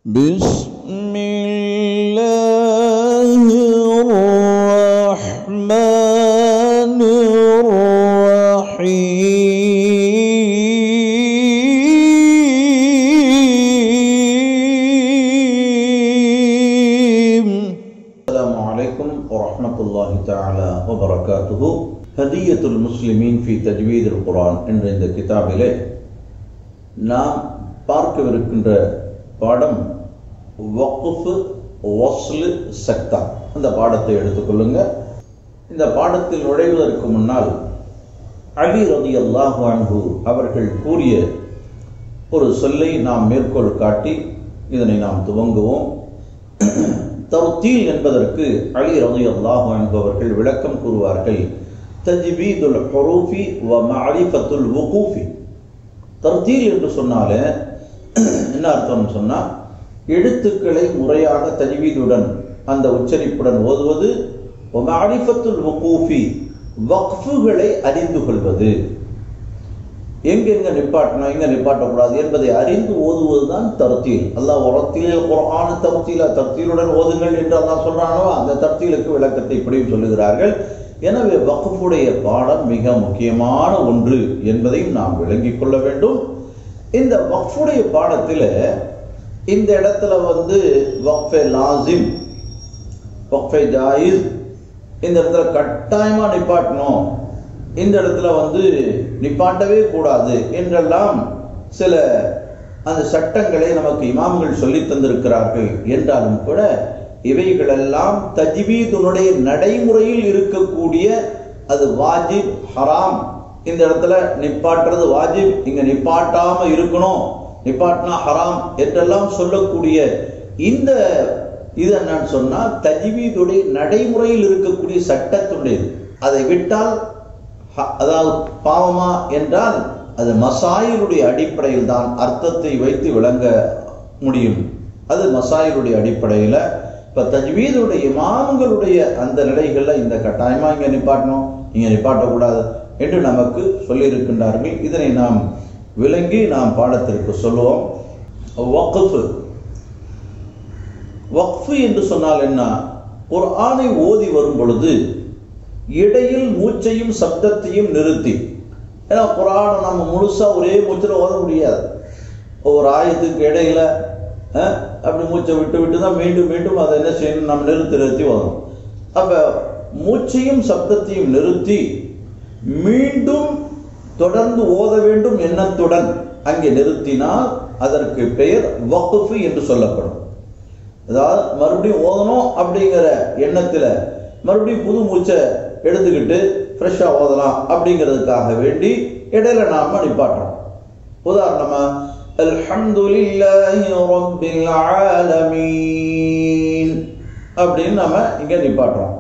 بسم الله الرحمن الرحيم. السلام عليكم ورحمة الله تعالى وبركاته. هدية المسلمين في تجويد القرآن என்ற இந்த கிதாபிலே நாம் பார்க்கவிருக்கின்ற பாடம் வக்ஃப் வஸ்ல் சக்தா. அந்த பாடத்தை எடுத்துக்கொள்ளுங்க. இந்த பாடத்தில் நுழைவதற்கு முன்னால் அலி ரலியல்லாஹு அன்ஹு அவர்கள் கூறிய ஒரு சொல்லை நாம் மேற்கோள் காட்டி இதனை நாம் துவங்குவோம். தர்தீல் என்பதற்கு அலி ரலியல்லாஹு அன்ஹு அவர்கள் விளக்கம் கூறுவார்கள். தஜ்வீதுல் ஹுரூஃபி வ மஅரிஃபத்துல் வுகூஃபி. தர்தீல் என்று சொன்னாலே என்ன அர்த்தம் சொன்னா, எழுத்துக்களை முறையாக தஜ்வீதுடன் அந்த உச்சரிப்புடன் ஓதுவது, மஅரிஃபத்துல் வுகூஃபி வக்ஃபுகளை அறிந்து கொள்வது, எங்கெங்க நிப்பாட்டணும் எங்க நிப்பாட்டக்கூடாது என்பதை அறிந்து ஓதுவதுதான் தர்தீல். அல்லாஹ் உரத்தில் குர்ஆன் தர்தீலா, தர்தீலுடன் ஓதுங்கள் என்று அல்லாஹ் சொல்றானோ அந்த தர்தீலுக்கு விளக்கத்தை இப்படியும் சொல்லுகிறார்கள். எனவே வக்ஃபுடைய பாடம் மிக முக்கியமான ஒன்று என்பதையும் நாம் விளங்கிக் கொள்ள வேண்டும். இந்த வக்ஃபுடைய பாடத்தில் இந்த இடத்துல வக்ஃபே லாசிம், வக்ஃபே ஜாயிஸ், இந்த இடத்துல கட்டாயமா நிப்பாட்டணும், இந்த இடத்துல நிப்பாட்டவே கூடாது என்றெல்லாம் சில அந்த சட்டங்களை நமக்கு இமாம்கள் சொல்லி தந்திருக்கிறார்கள். என்றாலும் கூட இவைகளெல்லாம் தஜ்வீதுனுடைய நடைமுறையில் இருக்கக்கூடிய அது வாஜிப் ஹராம். இந்த இடத்துல நிப்பாட்டுறது வாஜிப், இங்க நிப்பாட்டாம இருக்கணும், நிப்பாட்டினா ஹராம் என்றெல்லாம் சொல்லக்கூடிய இந்த இது என்னன்னு சொன்னா தஜ்வீதுடைய நடைமுறையில் இருக்கக்கூடிய சட்டத்துடையது. அதை விட்டால் அதாவது பாவமா என்றால் அது மசாயிலுடைய அடிப்படையில் தான் அர்த்தத்தை வைத்து விளங்க முடியும். அது மசாயிலுடைய அடிப்படையில். இப்ப தஜ்வீதுடைய இமாம்களுடைய அந்த நிலைகள்ல இந்த கட்டாயமா இங்க நிப்பாட்டணும் இங்க நிப்பாட்டக்கூடாது என்று நமக்கு சொல்லியிருக்கின்றார்கள். இதனை நாம் விளங்கி நாம் பாடத்திற்கு சொல்லுவோம். வக்ஃப் என்று சொன்னால் என்ன? குர்ஆனை ஓதி வரும் பொழுது இடையில் மூச்சையும் சப்தத்தையும் நிறுத்தி, ஏன்னா குர்ஆனை நம்ம முழுசா ஒரே மூச்சில் ஓத முடியாது. ஒரு ஆயத்துக்கு இடையில அப்படி மூச்சை விட்டு விட்டு தான் மீண்டும் மீண்டும் அதை என்ன செய்யணும், நம்ம நிறுத்தி ஓதணும். அப்ப மூச்சையும் சப்தத்தையும் நிறுத்தி மீண்டும் தொடர்ந்து ஓத வேண்டும் எண்ணத்துடன் அங்கே நிறுத்தினால் அதற்கு பெயர் வக்ஃப் என்று சொல்லப்படும். அதாவது மறுபடியும் ஓதணும் அப்படிங்கிற எண்ணத்துல மறுபடியும் புது மூச்சை எடுத்துக்கிட்டு ஃப்ரெஷ்ஷா ஓதலாம் அப்படிங்கிறதுக்காக வேண்டி இடையில நாம நிப்பாட்டுறோம். உதாரணமா அல்ஹம்துலில்லாஹி ரப்பில் ஆலமீன் அப்படின்னு நாம இங்க நிப்பாட்டுறோம்.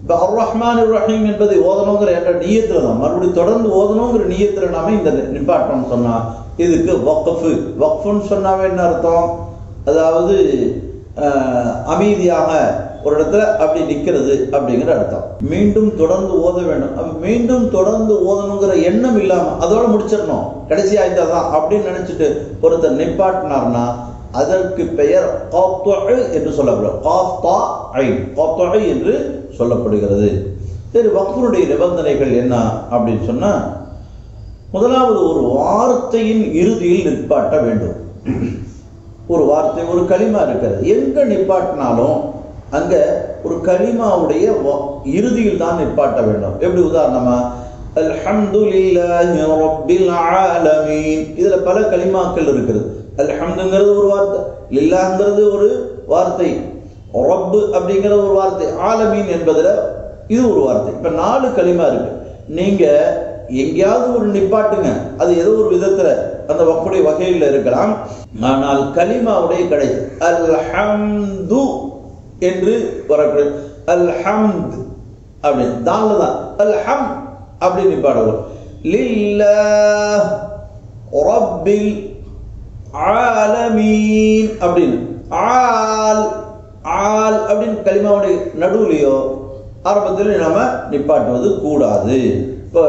இப்போ அர் ரஹ்மான் ரஹீம் என்பதை ஓதணுங்கிற என்ற நியத்துல தான் மறுபடியும் தொடர்ந்து ஓதணுங்கிற நியத்துல நாம இந்த நிப்பாட்டோம் சொன்னா இதுக்கு வக்ஃப். வக்ஃப்னு சொன்னாவே என்ன அர்த்தம்? அதாவது அமைதியாக ஒரு இடத்துல அப்படி நிக்கிறது அப்படிங்கிற அர்த்தம். மீண்டும் தொடர்ந்து ஓத வேண்டும். அப்ப மீண்டும் தொடர்ந்து ஓதணுங்கிற எண்ணம் இல்லாம அதோட முடிச்சிடணும், கடைசி ஆயிட்டா தான் அப்படின்னு நினைச்சிட்டு ஒருத்தர் நிப்பாட்டினார்னா அதற்கு பெயர் என்று சொல்லப்படும், என்று சொல்லப்படுகிறது. சரி, வக்ஃபுடைய நிபந்தனைகள் என்ன அப்படின்னு சொன்னா, முதலாவது ஒரு வார்த்தையின் இறுதியில் நிப்பாட்ட வேண்டும். ஒரு வார்த்தை, ஒரு கலிமா இருக்கிறது, எங்க நிப்பாட்டினாலும் அங்க ஒரு கலிமாவுடைய இறுதியில் தான் நிப்பாட்ட வேண்டும். எப்படி? உதாரணமா அல்ஹம்துலில்லாஹி ரப்பில் ஆலமீன், இதுல பல கலிமாக்கள் இருக்கிறது. அல்ஹம்துங்கிறது ஒரு வார்த்தை, லில்லாஹ்ங்கிறது ஒரு வார்த்தை, ரப்பு அப்படிங்கிறது ஒரு வார்த்தை, ஆலமீன் என்பதுல இது ஒரு வார்த்தை. இப்ப 4 கலிமா இருக்கு. நீங்க எங்கேயாவது ஒரு நிப்பாட்டுங்க, அது ஏதோ ஒரு விதத்துல அந்த வக்ஃபுடைய வகையில் இருக்கலாம். ஆனால் கலிமாவுடைய கிடையாது. அல்ஹம்து என்று வரக்கூடிய அல்ஹம்த் அப்படி தான்ல தான் அல்ஹம் அப்படி நிப்பாடுவோம். லில்லாஹ் ரப்பில் ஆலமீன் அப்படின்னு ஆல் ஆல் அப்படின்னு கலிமாவுடைய நடுவுலையோ ஆரம்பத்தில் நாம நிப்பாட்டுவது கூடாது. இப்போ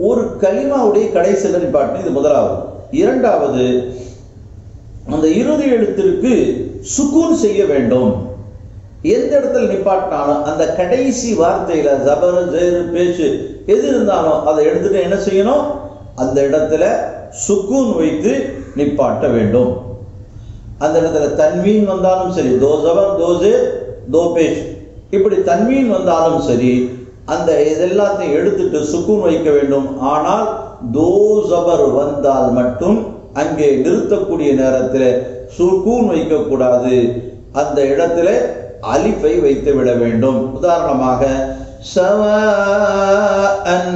ஒரு கலிமாவுடைய கடைசியில் நிப்பாட்டணும், இது முதலாவது. இரண்டாவது அந்த இறுதி எழுத்திற்கு சுக்கூன் செய்ய வேண்டும். எந்த இடத்துல நிப்பாட்டினாலும் அந்த கடைசி வார்த்தையில ஜபர் ஜேரு பேச்சு எது இருந்தாலும் அதை எடுத்துட்டு என்ன செய்யணும், அந்த இடத்துல சுக்கூன் வைத்து நிப்பாட்ட வேண்டும். அந்த இடத்துல தன்வீன் வந்தாலும் சரி, தோ ஜபர் தோ ஜேர் தோ பேஷ், இப்படி தன்வீன் வந்தாலும் சரி, அந்த இதெல்லாத்தையும் எடுத்துட்டு சுக்கூன் வைக்க வேண்டும். ஆனால் தோ ஜபர் வந்தால் மட்டும் அங்கே நிறுத்தக்கூடிய நேரத்தில் சுக்கூன் வைக்கக்கூடாது. அந்த இடத்துல அலிஃபை வைத்து விட வேண்டும். உதாரணமாக சவாஅன்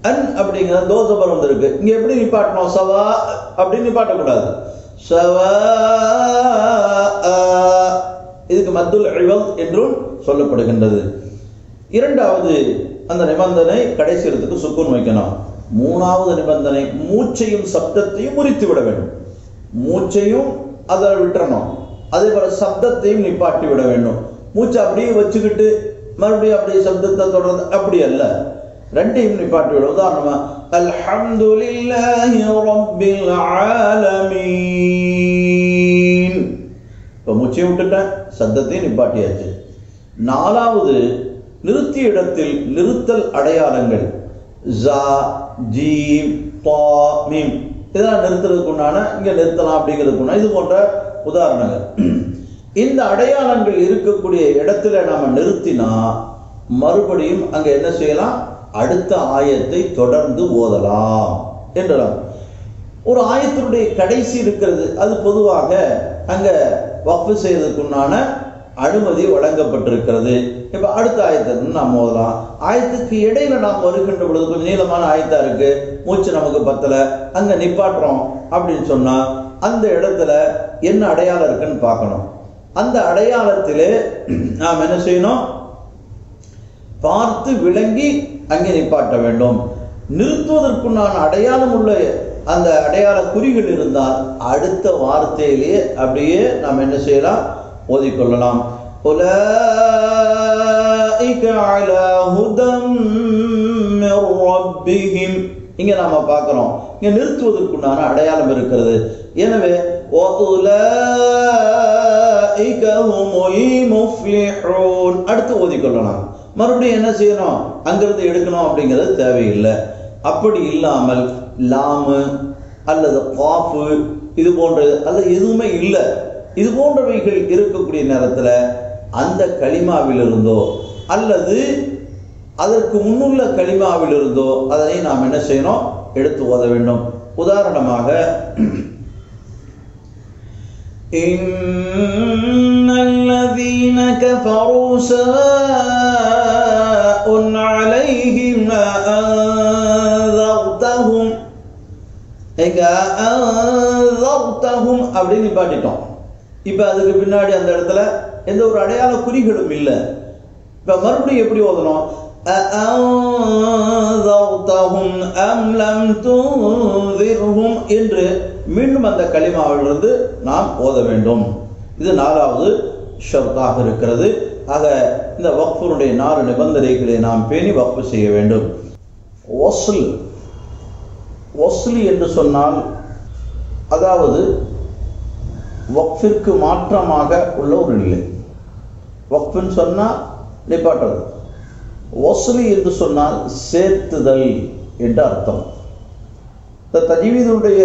அன் அப்படிங்கிற தோ ஜபர் வந்திருக்கு, இங்க எப்படி நிப்பாட்டணும், சவா அப்படின்னு நிப்பாட்டக்கூடாது. சவா இதுக்கு மத்துல் இவல் என்றும் சொல்லப்படுகின்றது. இரண்டாவது அந்த நிபந்தனை கடைசி இடத்துக்கு சுக்கூன் வைக்கணும். மூணாவது நிபந்தனை மூச்சையும் சப்தத்தையும் முறித்து விட வேண்டும். மூச்சையும் அதை விட்டுறணும், அதே போல சப்தத்தையும் நிப்பாட்டி விட வேண்டும். மூச்சை அப்படியே வச்சுக்கிட்டு மறுபடியும் அப்படியே சப்தத்தை தொடர்ந்து அப்படி அல்ல, ரெண்டையும் நிப்பாட்டி விட. உதாரணமா அல்ஹம்துலில்லாஹி ரப்பில் ஆலமீன், இப்போ மூச்சையும் விட்டுட்டேன், சப்தத்தையும் நிப்பாட்டியாச்சு. நாலாவது நிறுத்திய இடத்தில் நிறுத்தல் அடையாளங்கள் ஜா ஜீம் தா மீம் இதெல்லாம் நிறுத்துறதுக்குண்டான இங்க நிறுத்தலாம் அப்படிங்கிறதுக்குண்டான இது போன்ற உதாரணங்கள். இந்த அடையாளங்கள் இருக்கக்கூடிய இடத்துல நாம நிறுத்தினா மறுபடியும் அங்க என்ன செய்யலாம், அடுத்த ஆயத்தை தொடர்ந்து ஓதலாம் என்றலாம். ஒரு ஆயத்தினுடைய கடைசி இருக்கிறது, அது பொதுவாக அங்க வக்ஃப் செய்வதற்குண்டான அனுமதி வழங்கப்பட்டிருக்கிறது. இப்ப அடுத்த ஆயத்தை நாம் ஓதலாம். ஆயத்துக்கு இடையில நாம் வருகின்ற பொழுது கொஞ்சம் நீளமான ஆயத்தா இருக்கு, மூச்சு நமக்கு பத்தல, அங்க நிப்பாட்டுறோம் அப்படின்னு சொன்னா அந்த இடத்துல என்ன அடையாளம் இருக்குன்னு பார்க்கணும். அந்த அடையாளத்திலே நாம் என்ன செய்யணும், பார்த்து விளங்கி அங்கே நிப்பாட்ட வேண்டும். நிறுத்துவதற்குண்டான அடையாளம் உள்ள அந்த அடையாள குறிகள் இருந்தால் அடுத்த வார்த்தையிலேயே அப்படியே நாம் என்ன செய்யலாம், ஓதிக்கொள்ளலாம். உலாஇக அலா ஹுதம் மிர் ரப்பிஹிம், இங்க நாம பார்க்கிறோம், இங்க நிறுத்துவதற்குண்டான அடையாளம் இருக்கிறது. எனவே உலாஇக ஹுமுல் முஃப்லிஹூன் அடுத்து ஓதிக்கொள்ளலாம். மறுபடியும் என்ன செய்யணும், அங்கிருந்து எடுக்கணும் அப்படிங்கிறது தேவையில்லை. அப்படி இல்லாமல் லாமு அல்லது காஃபு இது போன்றது அல்லது எதுவுமே இல்லை, இது போன்றவைகள் இருக்கக்கூடிய நேரத்தில் அந்த கலிமாவிலிருந்தோ அல்லது அதற்கு முன்னுள்ள கலிமாவிலிருந்தோ அதனை நாம் என்ன செய்யணும், எடுத்து ஓத வேண்டும். உதாரணமாக இன்னல்லதீன கஃபரூ ஸவாஉன் அலைஹிம் அன்தர்தஹும், எங்க அன்தர்தஹும் அப்படின்னு நிப்பாட்டிட்டோம். இப்ப அதுக்கு பின்னாடி அந்த இடத்துல எந்த ஒரு அடையாள குறிகளும் இல்லை. இப்ப மறுபடியும் எப்படி ஓதணும், அன்தர்தஹும் அம் லம் துன்திர்ஹும் என்று மீண்டும் அந்த கலிமாவிலிருந்து நாம் ஓத வேண்டும். இது நாலாவது ஷர்த்தாக இருக்கிறது. ஆக இந்த வக்ஃபுடைய 4 நிபந்தனைகளை நாம் பேணி வக்ஃப் செய்ய வேண்டும். வஸ்ல் என்று சொன்னால் அதாவது வக்ஃபிற்கு மாற்றமாக உள்ள ஒரு நிலை. வக்ஃப்னு சொன்னால் நிப்பாட்டுறது, வஸ்லி என்று சொன்னால் சேர்த்துதல் என்று அர்த்தம். இந்த தஜ்வீதுடைய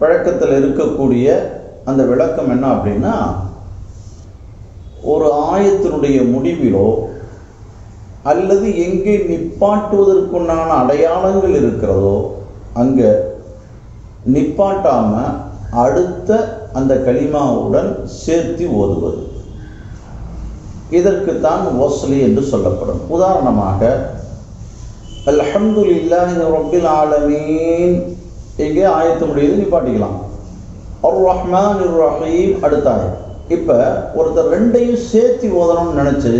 பழக்கத்தில் இருக்கக்கூடிய அந்த விளக்கம் என்ன அப்படின்னா, ஒரு ஆயத்தினுடைய முடிவிலோ அல்லது எங்கே நிப்பாட்டுவதற்குண்டான அடையாளங்கள் இருக்கிறதோ அங்கே நிப்பாட்டாம அடுத்த அந்த கலிமாவுடன் சேர்த்து ஓதுவது, இதற்குத்தான் வஸ்லி என்று சொல்லப்படும். உதாரணமாக அல்ஹம்துலில்லாஹி ரப்பில் ஆலமீன் எங்கே ஆயத்து முடியுது நிப்பாட்டிக்கலாம். அர் ரஹ்மானிர் ரஹீம் அடுத்த ஆயத். இப்போ ஒருத்தர் ரெண்டையும் சேர்த்து ஓதணும்னு நினச்சி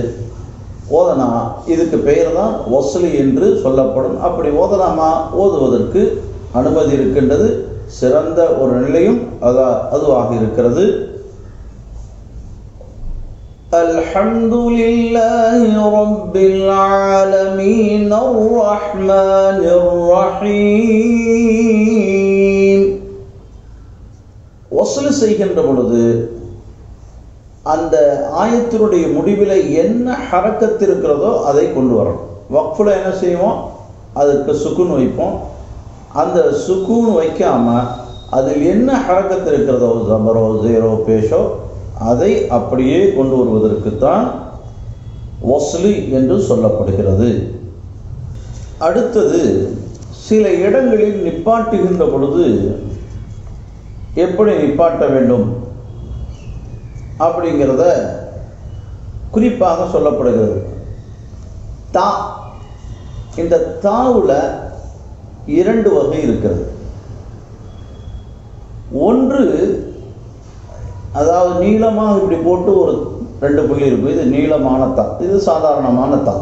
ஓதனா இதுக்கு பெயர் தான் வஸ்லி என்று சொல்லப்படும். அப்படி ஓதலாமா, ஓதுவதற்கு அனுமதி இருக்கின்றது. சிறந்த ஒரு நிலையும் அதுவாக இருக்கிறது. அல்ஹம்துலில்லாஹி ரப்பில் ஆலமீன் அர் ரஹ்மானிர் ரஹீம் வஸ்லு செய்கின்ற பொழுது அந்த ஆயத்தினுடைய முடிவில் என்ன ஹரக்கத்து இருக்கிறதோ அதை கொண்டு வரணும். வக்ஃபில் என்ன செய்வோம், அதுக்கு சுக்குன் வைப்போம். அந்த சுக்குன் வைக்காமல் அதில் என்ன ஹரக்கத்து இருக்கிறதோ, ஜபரோ ஜேரோ பேஷோ, அதை அப்படியே கொண்டு வருவதற்குத்தான் வஸ்லு என்று சொல்லப்படுகிறது. அடுத்தது, சில இடங்களில் நிப்பாட்டுகின்ற பொழுது எப்படி நிப்பாட்ட வேண்டும் அப்படிங்கிறத குறிப்பாக சொல்லப்படுகிறது. தா, இந்த தாவுல 2 வகை இருக்கிறது. ஒன்று, அதாவது நீளமாக இப்படி போட்டு ஒரு 2 புள்ளி இருக்கும், இது நீளமான தா, இது சாதாரணமான தா.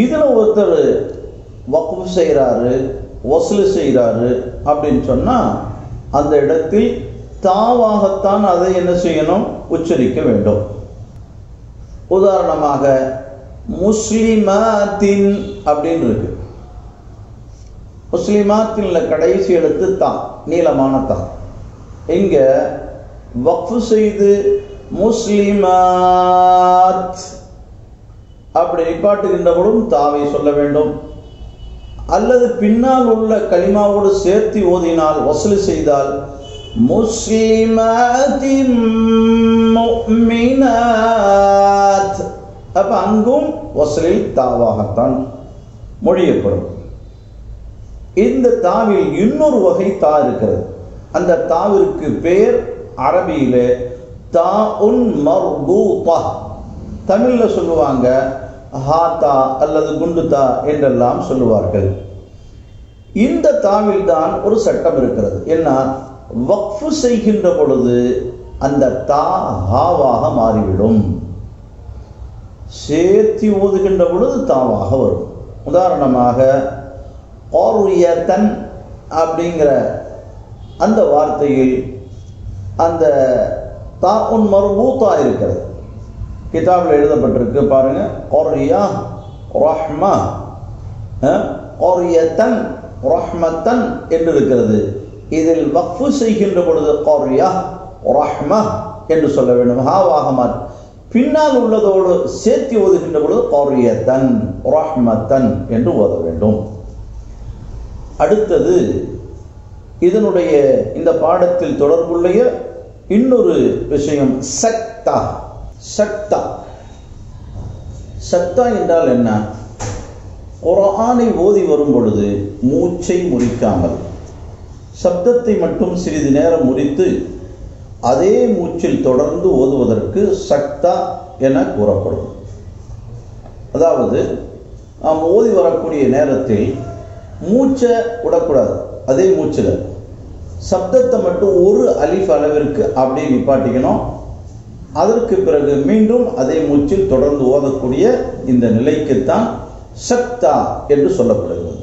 இதில் ஒருத்தர் வக்ஃப் செய்கிறாரு, வஸ்லு செய்கிறாரு அப்படின்னு சொன்னால் அந்த இடத்தில் தாவாகத்தான் அதை என்ன செய்யணும், உச்சரிக்க வேண்டும். உதாரணமாக முஸ்லிமாத்தின் அப்படின்னு இருக்கு. முஸ்லிமாத்தின் கடைசி எழுத்து தா, நீளமான தா. இங்க வக்ஃப் செய்து முஸ்லிமாத் அப்படி நிப்பாட்டுகின்ற பொழுதும் தாவை சொல்ல வேண்டும். அல்லது பின்னால் உள்ள கலிமாவோடு சேர்த்து ஓதினால், வஸ்லு செய்தால் முஸ்லிமாத்தின் முஃமினாத், அப்ப அங்கும் வஸ்லில் தாவாகத்தான் மொழியப்படும். இந்த தாவில் இன்னொரு வகை தா இருக்கிறது. அந்த தாவிற்கு பேர் அரபியிலே தாஉன் மர்பூதா, தமிழ்ல சொல்லுவாங்க ஹாத்தா அல்லது குண்டுதா என்றெல்லாம் சொல்லுவார்கள். இந்த தாவில் தான் ஒரு சட்டம் இருக்கிறது. என்ன, வக்ஃபு செய்கின்ற பொழுது அந்த தா ஹாவாக மாறிவிடும், சேர்த்தி ஓதுகின்ற பொழுது தாவாக வரும். உதாரணமாக ஆரியத்தன் அப்படிங்கிற அந்த வார்த்தையில் அந்த தாஉன் மர்பூதா இருக்கிறது. கிதாபில் எழுதப்பட்டிருக்கு பாருங்க, ஆரியா ரஹ்மா, ஆரியத்தன் ரஹ்மத்தன் என்று இருக்கிறது. இதில் வக்ஃபு செய்கின்ற பொழுது ஆரியா ரஹ்மா என்று சொல்ல வேண்டும், ஹாவாக மாறி. பின்னால் உள்ளதோடு சேர்த்து ஓதுகின்ற பொழுது ஆரியத்தன் ரஹ்மத்தன் என்று ஓத வேண்டும். அடுத்தது, இதனுடைய இந்த பாடத்தில் தொடர்புள்ள இன்னொரு விஷயம் சக்தா. சக்தா, சக்தா என்றால் என்ன? குர்ஆனை ஓதி வரும் பொழுது மூச்சை முறிக்காமல் சப்தத்தை மட்டும் சிறிது நேரம் முறித்து அதே மூச்சில் தொடர்ந்து ஓதுவதற்கு சக்தா என கூறப்படும். அதாவது நாம் ஓதி வரக்கூடிய நேரத்தில் மூச்சை விடக்கூடாது, அதே மூச்சில் சப்தத்தை மட்டும் ஒரு அலிஃப் அளவிற்கு அப்படியே நிப்பாட்டிக்கணும். அதற்கு பிறகு மீண்டும் அதே மூச்சில் தொடர்ந்து ஓதக்கூடிய இந்த நிலைக்குத்தான் சக்தா என்று சொல்லப்படுகிறது.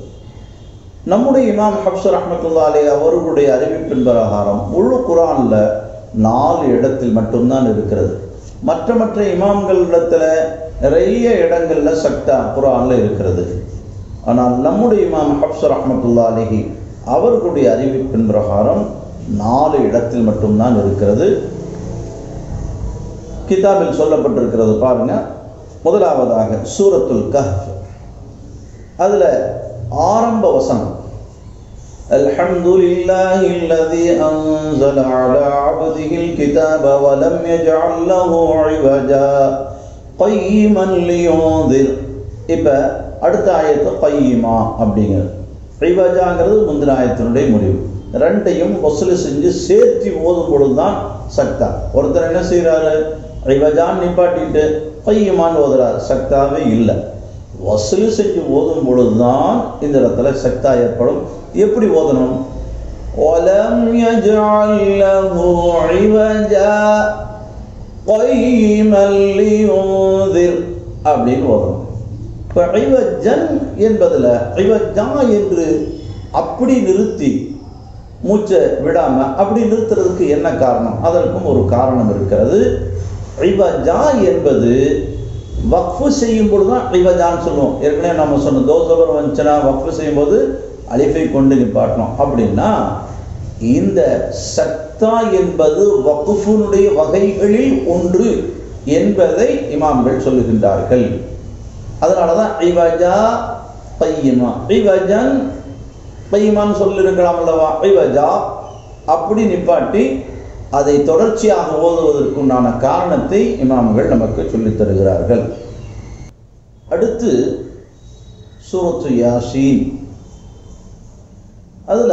நம்முடைய இமாம் ஹப்ஸ் ரஹ்மத்துல்லாஹி அலைஹி அவர்களுடைய அறிவிப்பின் பிரகாரம் முழு குர்ஆன்ல 4 இடத்தில் மட்டும்தான் இருக்கிறது. மற்ற இமாம்களிடத்துல நிறைய இடங்கள்ல சக்தா குர்ஆன்ல இருக்கிறது. ஆனால் நம்முடைய இமாம் ஹப்ஸ் ரஹ்மத்துல்லாஹி அலைஹி அவர்களுடைய அறிவிப்பின் பிரகாரம் 4 இடத்தில் மட்டும்தான் இருக்கிறது. கிதாபில் சொல்லப்பட்டிருக்கிறது பாருங்க. முதலாவதாக சூரத்துல் கஹ்ஃப், அதுல ஆரம்ப வசனம் அல்ஹம்துலில்லாஹில்லதீ அன்ஸல அலா அப்திஹில் கிதாப வ லம் யஜஅல் லஹு இவஜா கையிமன் லியுன்திர். இப்ப அடுத்த ஆயத்து கையிமா அப்படிங்கிறது. இவஜாங்கிறது முந்தின ஆயத்தினுடைய முடிவு. ரெண்டையும் வஸ்லு செஞ்சு சேர்த்து ஓதும் பொழுதுதான் சக்தா. ஒருத்தர் என்ன செய்யறாரு, இவஜான் நிப்பாட்டிட்டு கையிமான்னு ஓதுறாரு, சக்தாவே இல்லை. வஸ்லு செஞ்சு ஓதும் பொழுதுதான் இந்த இடத்துல சக்தா ஏற்படும். எப்படி ஓதணும்? வலம் யஜஅல் லஹு இவஜா கையிமன் லியுன்திர் அப்படின்னு ஓதணும். இப்போ இவஜன் என்பதில் இவஜா என்று அப்படி நிறுத்தி மூச்சை விடாம அப்படி நிறுத்துறதுக்கு என்ன காரணம்? அதற்கும் ஒரு காரணம் இருக்கிறது. இவஜா என்பது வக்ஃபு செய்யும் பொழுது தான் இவஜான்னு சொல்லுவோம். ஏற்கனவே நம்ம சொன்ன தோசபர் வந்துச்சுன்னா வக்ஃபு செய்யும் போது அலிஃபை கொண்டு நிப்பாட்டணும். அப்படின்னா இந்த சக்தா என்பது வக்ஃபுனுடைய வகைகளில் ஒன்று என்பதை இமாம்கள் சொல்லுகின்றார்கள். அதனாலதான் இவஜா கையிமா, இவஜன் கையிமான்னு சொல்லிருக்கலாம் அல்லவா, இவஜா அப்படி நிப்பாட்டி அதை தொடர்ச்சியாக ஓதுவதற்குண்டான காரணத்தை இமாம்கள் நமக்கு சொல்லித் தருகிறார்கள். அடுத்து சூரத்து யாசீன், அதுல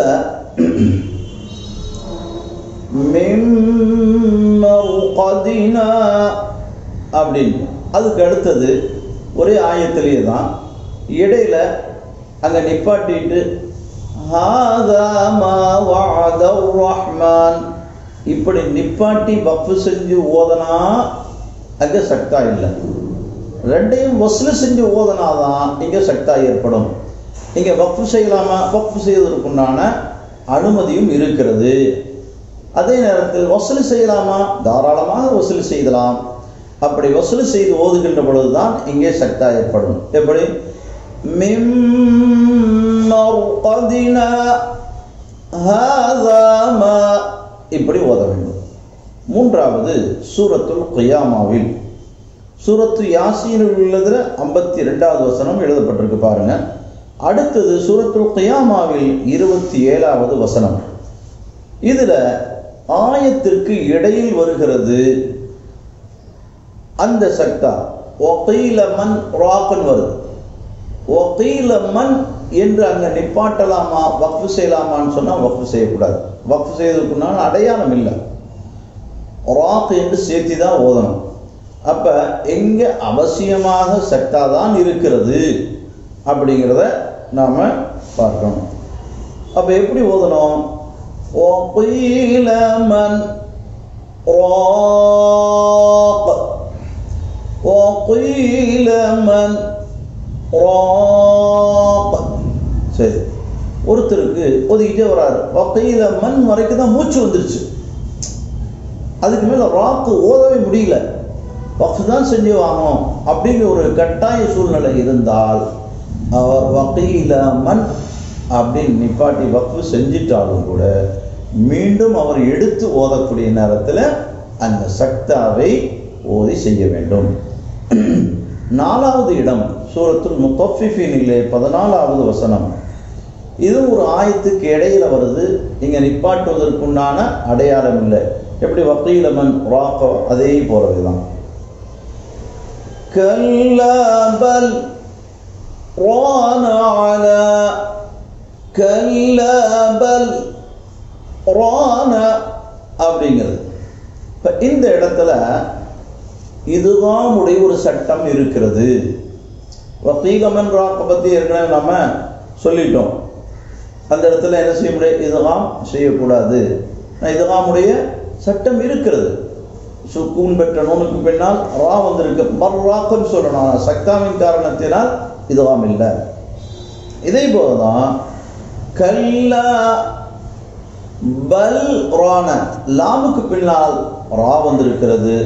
மிம்மர்கதினா அப்படின்னு அதுக்கு அடுத்தது ஒரே ஆயத்திலேயே தான், இடையில அங்க நிப்பாட்டிட்டு ஹாதா மா வஅதர் ரஹ்மான் இப்படி நிப்பாட்டி வக்ஃப் செஞ்சு ஓதனா அங்க சக்தா இல்லை. ரெண்டையும் வஸ்லு செஞ்சு ஓதனாதான் இங்க சக்தா ஏற்படும். இங்க வக்ஃப் செய்யலாமா, வக்ஃப் செய்வதற்குண்டான அனுமதியும் இருக்கிறது. அதே நேரத்தில் வசூல் செய்யலாமா, தாராளமாக வசூல் செய்யலாம். அப்படி வசூல் செய்து ஓதுகின்ற பொழுதுதான் இங்கே சக்தா ஏற்படும். எப்படி மிம்மர்கதினா ஹாதா மா இப்படி ஓத வேண்டும். மூன்றாவது சூரத்துல் கியாமாவில், சூரத்து யாசீனில் உள்ளதுல 52வது வசனம் எழுதப்பட்டிருக்கு பாருங்க. அடுத்தது சூரத்துல் கியாமாவில் 27வது வசனம். இதுல ஆயத்திற்கு இடையில் வருகிறது அந்த சக்தா. வகீல மன் ராகன் வருது. வகீல மன் என்று அங்க நிப்பாட்டலாமா, வக்ஃப் செய்யலாமான்னு சொன்னா வக்ஃப் செய்யக்கூடாது. வக்ஃப் செய்வதற்குண்டான அடையாளம் இல்லை. ராக் என்று சேர்த்தி தான் ஓதணும். அப்ப எங்க அவசியமாக சக்தா தான் இருக்கிறது அப்படிங்கிறத நாம பார்க்கணும். அப்ப எப்படி ஓதணும்? وقيل من راق وقيل من راق. சரி, ஒருத்தருக்கு ஒதுக்கிட்டே வராரு, வகீல மன் வரைக்கும் தான் மூச்சு வந்துருச்சு, அதுக்கு மேல ராக்கு ஓதவே முடியல, வக்ஃப் தான் செஞ்சு வாங்கணும் அப்படிங்கிற ஒரு கட்டாய சூழ்நிலை இருந்தால் அவர் வகீல மன் அப்படின்னு நிப்பாட்டி வக்ஃப் செஞ்சிட்டாலும் கூட மீண்டும் அவர் எடுத்து ஓதக்கூடிய நேரத்தில் அந்த சக்தாவை ஓதி செய்ய வேண்டும். 4வது இடம் சூரத்துல் முத்தஃபிஃபீனிலே 14வது வசனம். இது ஒரு ஆயத்துக்கு இடையில வருது. இங்க நிப்பாட்டுவதற்குண்டான அடையாளம் இல்லை. எப்படி வகீல மன் ராக அதே போறதுதான். கல்லா பல் ரான அலா கல்லா பல் ரான அப்படிங்கிறது. இப்ப இந்த இடத்துல இதுதான் உடைய ஒரு சட்டம் இருக்கிறது. வகீல மன் ராக பத்தி ஏற்கனவே நம்ம சொல்லிட்டோம். அந்த இடத்துல என்ன செய்ய முடியாது, இதுகாம் செய்யக்கூடாது. இதுகாமுடைய சட்டம் இருக்கிறது. சுக்கூன் பெற்ற நூனுக்கு பின்னால் ரா வந்திருக்கு, மர்ராக்குன்னு சொல்லணும். சக்தாவின் காரணத்தினால் இதுகாம் இல்லை. இதே போலதான் கல்லா பல் ரான லாமுக்கு பின்னால் ரா வந்திருக்கிறது.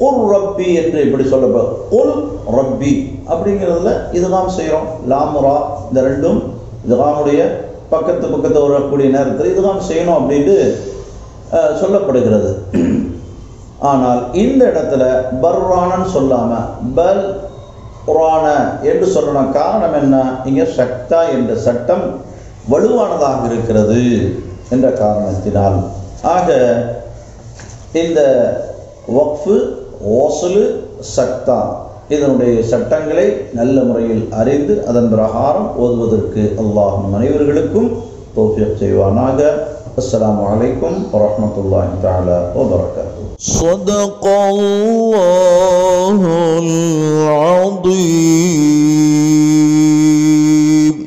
குல் ரப்பி என்று இப்படி சொல்லப்படும். குல் ரப்பி அப்படிங்கிறதுல இதுகாம் செய்கிறோம். லாம் ரா இந்த ரெண்டும் இதுகாமுடைய பக்கத்து வரக்கூடிய நேரத்தில் இதுகாம் செய்யணும் அப்படின்ட்டு சொல்லப்படுகிறது. ஆனால் இந்த இடத்துல பர்ரானன்னு சொல்லாம பல் ரான என்று சொல்லணும். காரணம் என்ன? இங்க சக்தா என்ற சட்டம் வலுவானதாக இருக்கிறது என்ற காரணத்தினால். ஆக இந்த வக்ஃபு, வஸ்லு, சக்தா இதனுடைய சட்டங்களை நல்ல முறையில் அறிந்து அதன் பிரகாரம் ஓதுவதற்கு அல்லாஹ் அனைவர்களுக்கும் தௌஃபீக் செய்வானாக. அஸ்ஸலாமு அலைக்கும் வரஹ்மத்துல்லாஹி தஆலா வ பரகாத்துஹு. ஸதகல்லாஹ்.